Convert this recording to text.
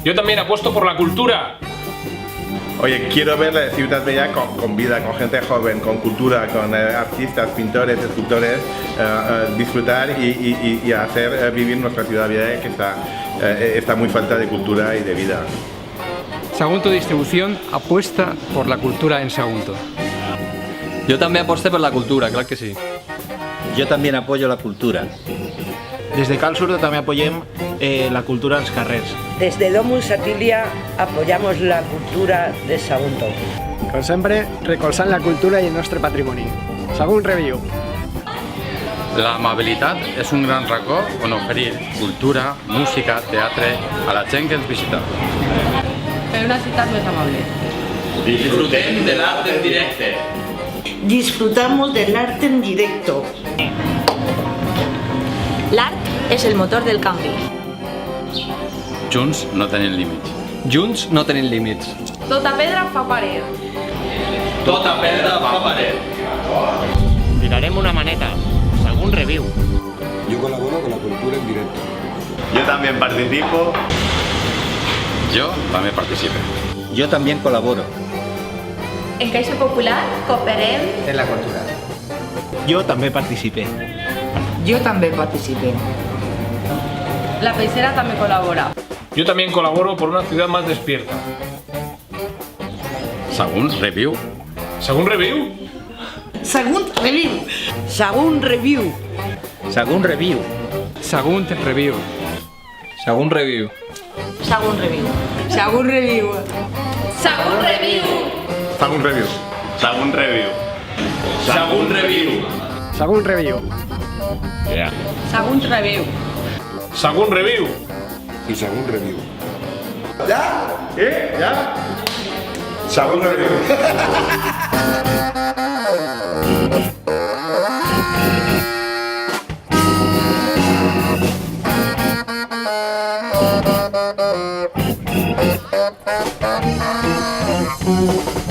Yo también apuesto por la cultura. Oye, quiero ver la Ciutat Vella con vida, con gente joven, con cultura, con artistas, pintores, escultores, disfrutar y hacer vivir nuestra ciudad vella que está muy falta de cultura y de vida. Sagunto Distribución apuesta por la cultura en Sagunto. Jo també aposto per la cultura, clar que sí. Yo también apoyo la cultura. Des de Cal Surdo també apoyem la cultura als carrers. Desde Domus Satilia apoyamos la cultura de Sagunto. Com sempre, recolzant la cultura i el nostre patrimoni. Sagunt Review. L'amabilitat és un gran racó on oferir cultura, música, teatre a la gent que ens visita. Fer una ciutat més amable. Disfrutem de l'art en directe. Disfrutamos del arte en directo. L'art és el motor del canvi. Junts no tenim límits. Junts no tenim límits. Tota pedra fa paret. Tota pedra fa paret. Tirarem una maneta. Sagunt Review. Yo colaboro con la cultura en directo. Yo también participo. Jo també participe. Yo también colaboro. En Caixa Popular cooperem. En la cultura. Jo també participé. Jo també participé. La Peixera també col·labora. Yo también colaboro por una ciudad más despierta. Sagunt Review. ¿Sagunt Review? Sagunt Review. Sagunt Review. Sagunt Review. Sagunt Review. Sagunt Review. Sagunt Review. Sagunt Review. Sagunt Review. Sagunt Review. Sagunt Review. Sagunt Review. Sagunt Review. Sagunt Review. Sagunt Review. Y Sagunt Review. ¿Ya? ¿Ya? Sagunt Review. Thank you.